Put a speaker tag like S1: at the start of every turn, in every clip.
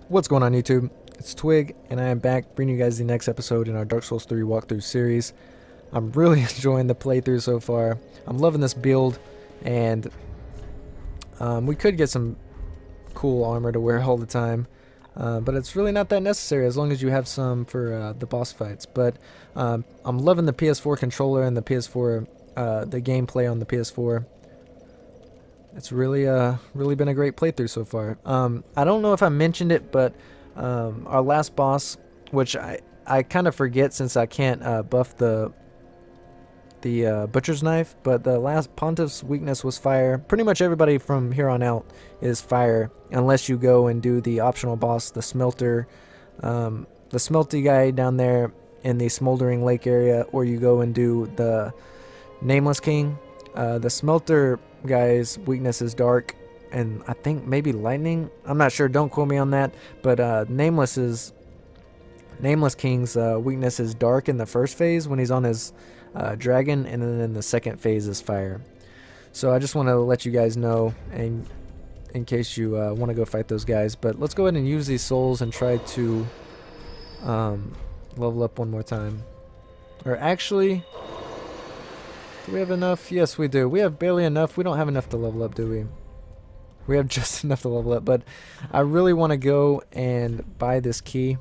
S1: What's going on YouTube? It's Twig, and I am back bringing you guys the next episode in our Dark Souls 3 walkthrough series. I'm really enjoying the playthrough so far. I'm loving this build, and we could get some cool armor to wear all the time, but it's really not that necessary as long as you have some for the boss fights. But I'm loving the PS4 controller and the PS4, the gameplay on the PS4. It's really been a great playthrough so far. I don't know if I mentioned it, but our last boss, which I kind of forget since I can't buff the butcher's knife, but the last Pontiff's weakness was fire. Pretty much everybody from here on out is fire, unless you go and do the optional boss, the smelter, the smelty guy down there in the smoldering lake area, or you go and do the nameless king. The smelter guy's weakness is dark, and I think maybe lightning. I'm not sure. Don't quote me on that. But nameless king's weakness is dark in the first phase when he's on his dragon, and then in the second phase is fire. So I just want to let you guys know, and in case you want to go fight those guys. But let's go ahead and use these souls and try to level up one more time. Or actually, do we have enough? Yes, we do. We have barely enough. We don't have enough to level up, do we? We have just enough to level up, but I really want to go and buy this key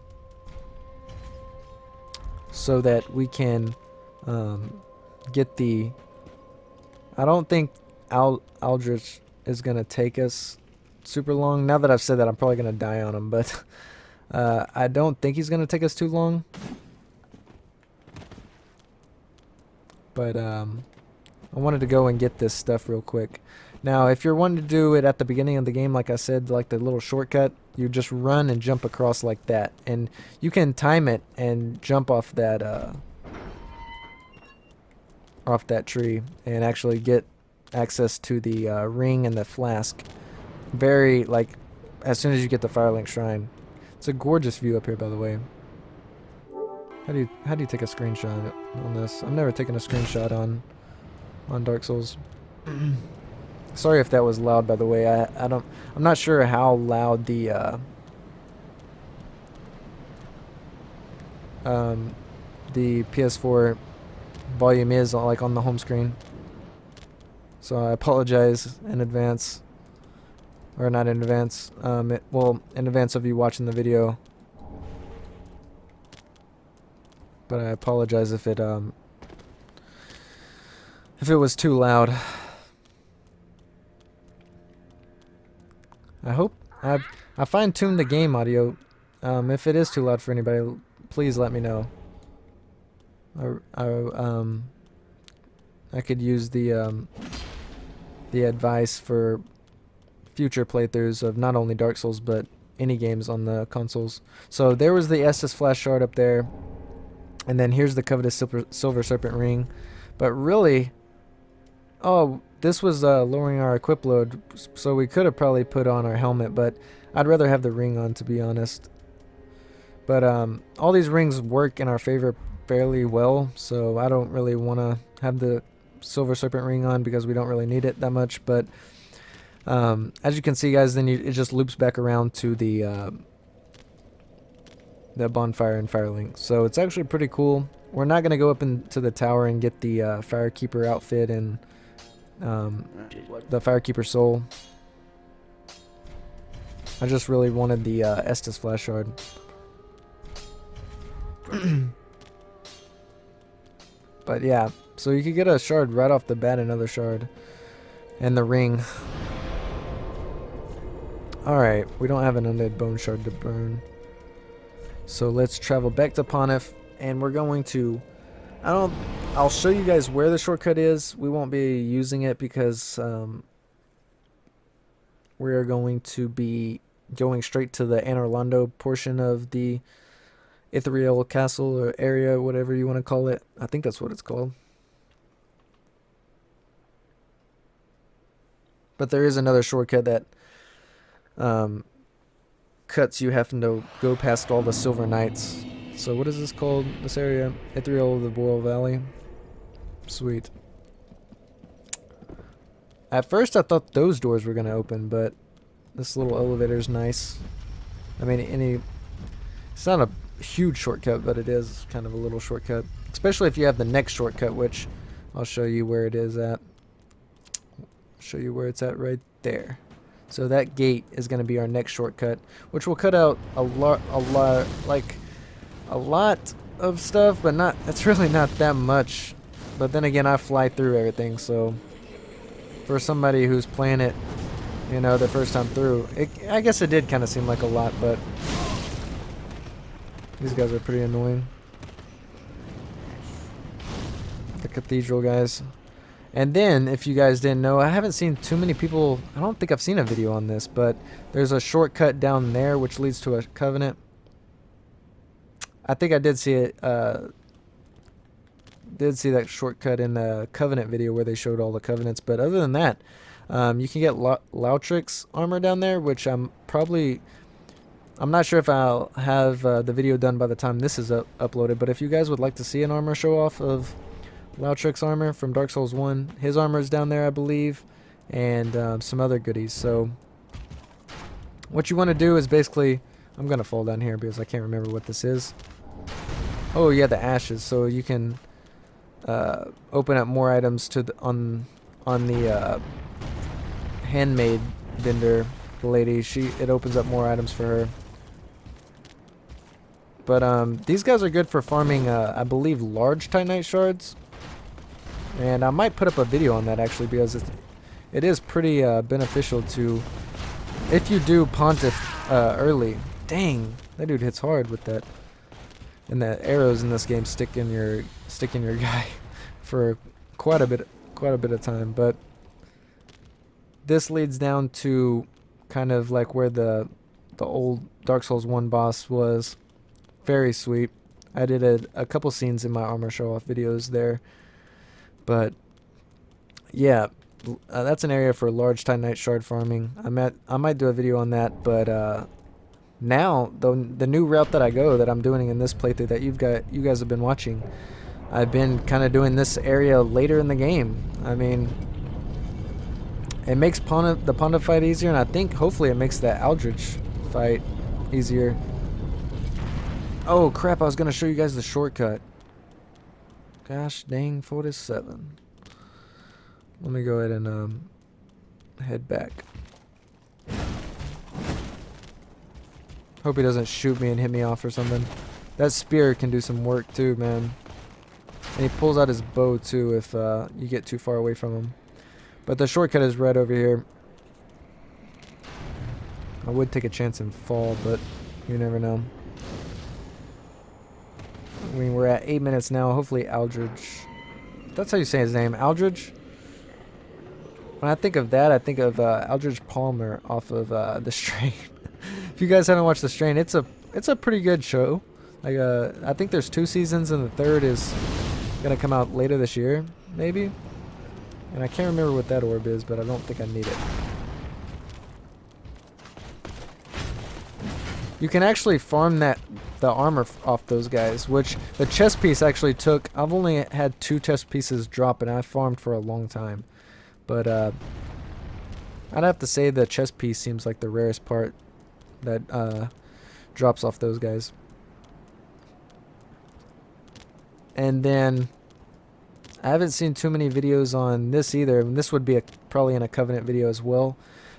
S1: so that we can get the... I don't think Aldrich is going to take us super long. Now that I've said that, I'm probably going to die on him, but I don't think he's going to take us too long. But I wanted to go and get this stuff real quick. Now, if you're wanting to do it at the beginning of the game, like I said, like the little shortcut, you just run and jump across like that. And you can time it and jump off that tree and actually get access to the ring and the flask. Very, like, as soon as you get the Firelink Shrine. It's a gorgeous view up here, by the way. How do you take a screenshot on this? I've never taken a screenshot on Dark Souls. Sorry if that was loud, by the way. I'm not sure how loud the PS4 volume is like on the home screen. So I apologize in advance. Or not in advance. Well, in advance of you watching the video. But I apologize if it was too loud. I hope I fine-tuned the game audio. If it is too loud for anybody, please let me know. I could use the advice for future playthroughs of not only Dark Souls but any games on the consoles. So there was the Estus Flash Shard up there, and then here's the coveted Silver Serpent Ring. But really, oh, this was lowering our equip load, so we could have probably put on our helmet, but I'd rather have the ring on, to be honest. But all these rings work in our favor fairly well, so I don't really want to have the Silver Serpent Ring on because we don't really need it that much. But as you can see, guys, then it just loops back around to the bonfire and Firelink. So it's actually pretty cool. We're not going to go up into the tower and get the Firekeeper outfit and the Firekeeper soul. I just really wanted the Estus Flash Shard. But yeah, so you could get a shard right off the bat, another shard, and the ring. Alright, we don't have an undead bone shard to burn. So let's travel back to Pontiff, and we're going to... I'll show you guys where the shortcut is. We won't be using it because we're going to be going straight to the Anor Londo portion of the Ethereal Castle or area, whatever you want to call it. I think that's what it's called. But there is another shortcut that cuts you having to go past all the Silver Knights. So what is this called, this area? Ethereal of the Boreal Valley. Sweet. At first I thought those doors were going to open, but this little elevator is nice. I mean, it's not a huge shortcut, but it is kind of a little shortcut. Especially if you have the next shortcut, which I'll show you where it is at. Show you where it's at right there. So that gate is going to be our next shortcut, which will cut out a lot of stuff, but not. It's really not that much. But then again, I fly through everything, so for somebody who's playing it, you know, the first time through, I guess it did kind of seem like a lot, but these guys are pretty annoying. The cathedral guys. And then, if you guys didn't know, I haven't seen too many people, I don't think I've seen a video on this, but there's a shortcut down there which leads to a covenant. I think I did see it, did see that shortcut in the covenant video where they showed all the covenants, but other than that, you can get Aldrich's armor down there, which I'm not sure if I'll have the video done by the time this is uploaded, but if you guys would like to see an armor show off of Aldrich's armor from Dark Souls 1, his armor is down there, I believe, and some other goodies. So what you want to do is basically, I'm going to fall down here because I can't remember what this is. Oh yeah, the ashes. So you can open up more items to on the handmade vendor, the lady. It opens up more items for her. But these guys are good for farming, I believe, large Titanite shards. And I might put up a video on that actually, because it is pretty beneficial to, if you do Pontiff early. Dang, that dude hits hard with that. And the arrows in this game stick in your guy for quite a bit of time. But this leads down to kind of like where the old Dark Souls 1 boss was. Very sweet. I did a couple scenes in my armor show off videos there. But yeah, that's an area for large Titanite shard farming. I might do a video on that, but now the new route that I go, that I'm doing in this playthrough that you guys have been watching, I've been kind of doing this area later in the game. I mean, it makes the Pontiff fight easier, and I think hopefully it makes the Aldrich fight easier. Oh crap, I was gonna show you guys the shortcut. Gosh dang, 47. Let me go ahead and head back. Hope he doesn't shoot me and hit me off or something. That spear can do some work too, man. And he pulls out his bow too if you get too far away from him. But the shortcut is right over here. I would take a chance and fall, but you never know. I mean, we're at 8 minutes now. Hopefully Aldrich. That's how you say his name, Aldrich. When I think of that, I think of Aldrich Palmer off of The Strain. If you guys haven't watched The Strain, it's a pretty good show. Like I think there's 2 seasons, and the third is gonna come out later this year, maybe. And I can't remember what that orb is, but I don't think I need it. You can actually farm the armor off those guys, which the chest piece actually took. I've only had 2 chest pieces drop, and I farmed for a long time. But I'd have to say the chest piece seems like the rarest part that drops off those guys. And then I haven't seen too many videos on this either. And this would be probably in a Covenant video as well.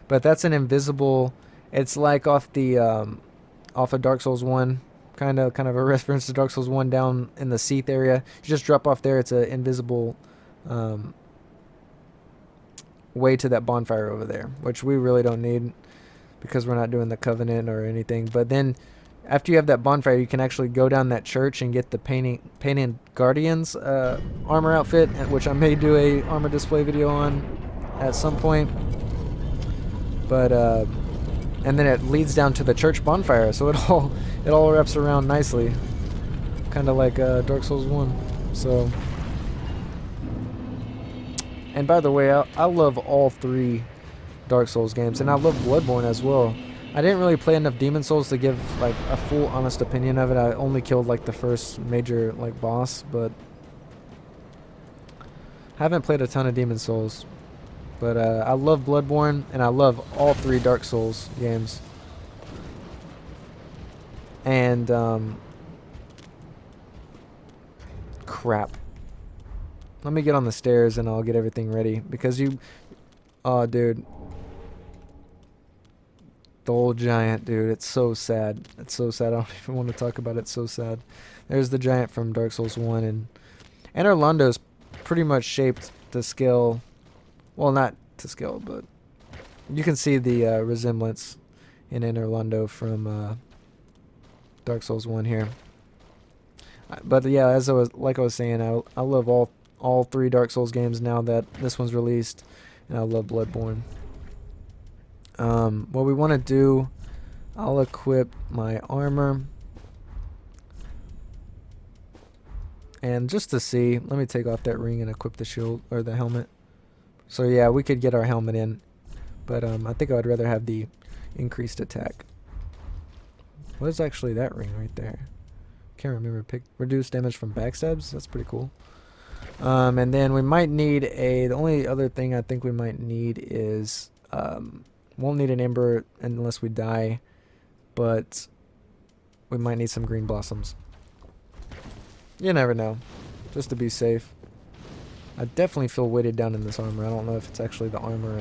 S1: But that's an invisible. It's like off of Dark Souls 1, kind of a reference to Dark Souls 1 down in the Seath area. You just drop off there. It's an invisible way to that bonfire over there, which we really don't need because we're not doing the Covenant or anything. But then after you have that bonfire, you can actually go down that church and get the Painted Guardian's armor outfit, which I may do a armor display video on at some point. But and then it leads down to the church bonfire, so it all wraps around nicely, kind of like Dark Souls 1. So, and by the way, I love all 3 Dark Souls games, and I love Bloodborne as well. I didn't really play enough Demon Souls to give like a full honest opinion of it. I only killed like the first major like boss, but haven't played a ton of Demon Souls. But I love Bloodborne, and I love all 3 Dark Souls games. And crap. Let me get on the stairs and I'll get everything ready because you. Oh, dude. The old giant, dude. It's so sad. It's so sad. I don't even want to talk about it. It's so sad. There's the giant from Dark Souls 1. And Anor Londo is pretty much shaped to scale. Well, not to scale, but you can see the resemblance in Anor Londo from Dark Souls 1 here. But yeah, as I was saying, I love all 3 Dark Souls games now that this one's released. And I love Bloodborne. What we want to do, I'll equip my armor. And just to see, let me take off that ring and equip the shield, or the helmet. So yeah, we could get our helmet in. But I think I would rather have the increased attack. What is actually that ring right there? Can't remember. Reduce damage from backstabs? That's pretty cool. And then we might need the only other thing I think we might need is, won't need an ember unless we die, but we might need some green blossoms. You never know, just to be safe. I definitely feel weighted down in this armor. I don't know if it's actually the armor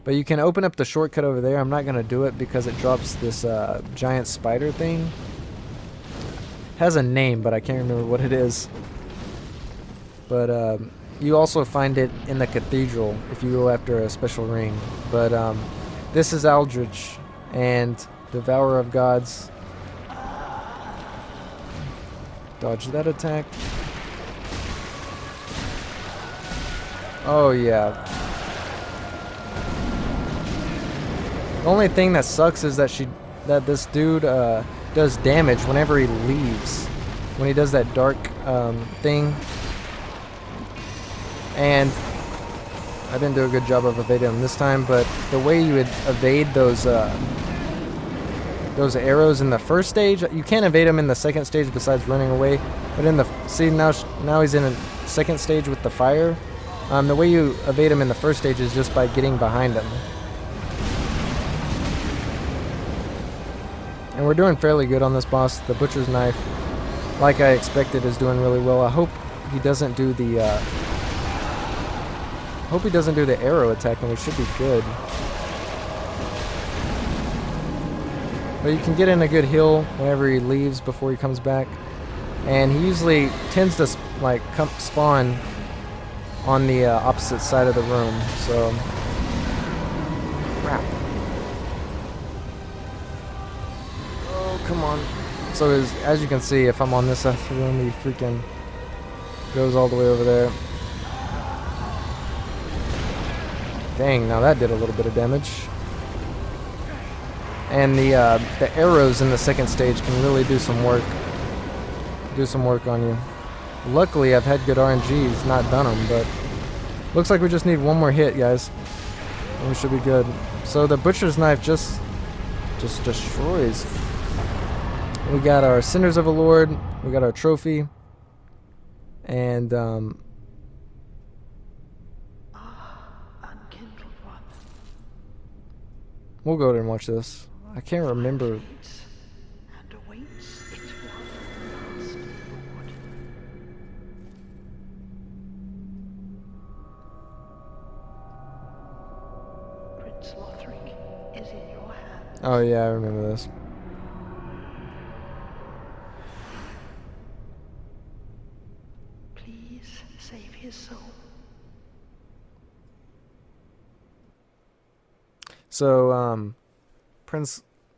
S1: but you can open up the shortcut over there. I'm not going to do it because it drops this giant spider thing. It has a name, but I can't remember what it is. But you also find it in the cathedral if you go after a special ring. But this is Aldrich and Devourer of Gods. Dodge that attack. Oh yeah. The only thing that sucks is that this dude does damage whenever he leaves. When he does that dark thing. And I didn't do a good job of evading him this time, but the way you would evade those arrows in the first stage, you can't evade them in the second stage besides running away. But in the now he's in a second stage with the fire. The way you evade him in the first stage is just by getting behind him. And we're doing fairly good on this boss. The butcher's knife, like I expected, is doing really well. I hope he doesn't do the arrow attack, and we should be good. But you can get in a good heal whenever he leaves before he comes back. And he usually tends to spawn on the opposite side of the room. So, crap. Oh, come on. So as you can see, if I'm on this side of the room, he freaking goes all the way over there. Dang, now that did a little bit of damage. And the arrows in the second stage can really do some work. Do some work on you. Luckily, I've had good RNGs, not done them, but looks like we just need one more hit, guys. And we should be good. So the butcher's knife just destroys. We got our Cinders of a Lord. We got our trophy. And we'll go there and watch this. I can't remember. Oh yeah, I remember this.
S2: Please save his soul.
S1: So,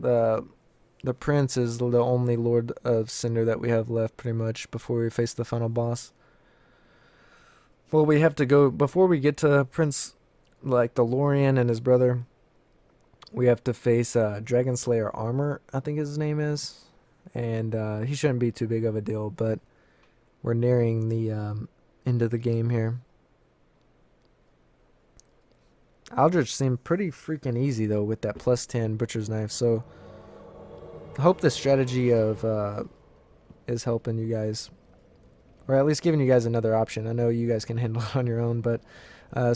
S1: the prince is the only Lord of Cinder that we have left, pretty much, before we face the final boss. Well, we have to go before we get to Prince, like the Lorian and his brother. We have to face Dragon Slayer Armor, I think his name is, and he shouldn't be too big of a deal. But we're nearing the end of the game here. Aldrich seemed pretty freaking easy, though, with that +10 Butcher's Knife. So I hope this strategy of is helping you guys, or at least giving you guys another option. I know you guys can handle it on your own, but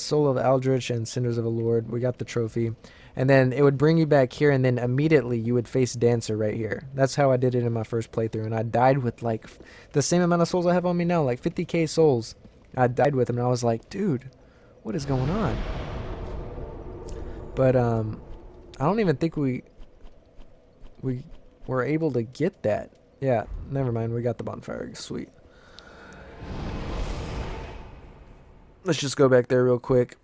S1: Soul of Aldrich and Cinders of a Lord, we got the trophy. And then it would bring you back here, and then immediately you would face Dancer right here. That's how I did it in my first playthrough, and I died with like the same amount of souls I have on me now, like 50k souls. I died with him, and I was like, dude, what is going on? But I don't even think we were able to get that. Yeah, never mind. We got the bonfire. Sweet. Let's just go back there real quick.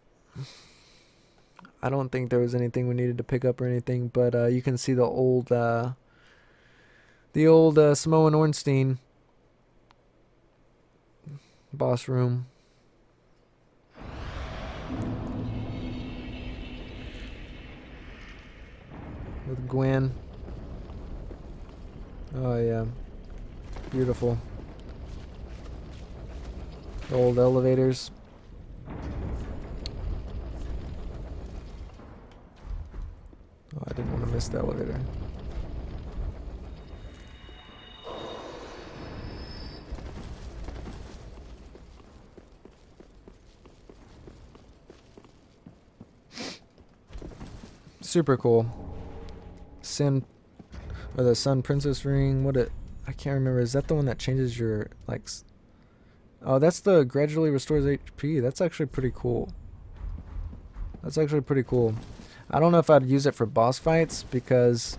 S1: I don't think there was anything we needed to pick up or anything, but you can see the old Samoan Ornstein boss room. With Gwen. Oh yeah, beautiful. The old elevators. Oh, I didn't want to miss the elevator. Super cool. Or the Sun Princess ring. I can't remember. Is that the one that changes your like? Oh, that's the gradually restores HP. That's actually pretty cool. That's actually pretty cool. I don't know if I'd use it for boss fights because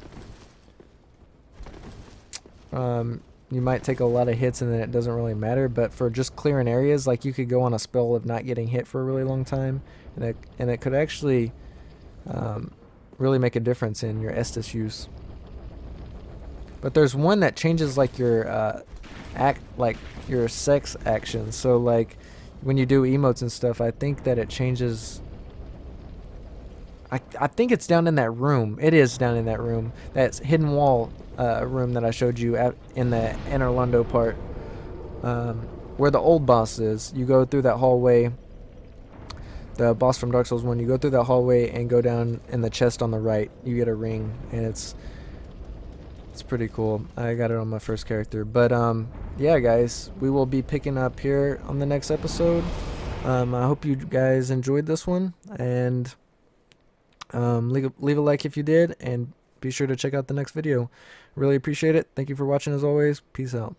S1: you might take a lot of hits and then it doesn't really matter. But for just clearing areas, like you could go on a spell of not getting hit for a really long time, and it could actually really make a difference in your Estus use. But there's one that changes like your your sex actions. So like when you do emotes and stuff, I think that it changes. I think it's down in that room. It is down in that room. That's hidden wall room that I showed you in the Anor Londo part, where the old boss is. You go through that hallway. The boss from Dark Souls 1. You go through that hallway and go down in the chest on the right. You get a ring, and it's pretty cool. I got it on my first character. But yeah, guys, we will be picking up here on the next episode. I hope you guys enjoyed this one, and leave a like if you did, and be sure to check out the next video. Really appreciate it. Thank you for watching as always. Peace out.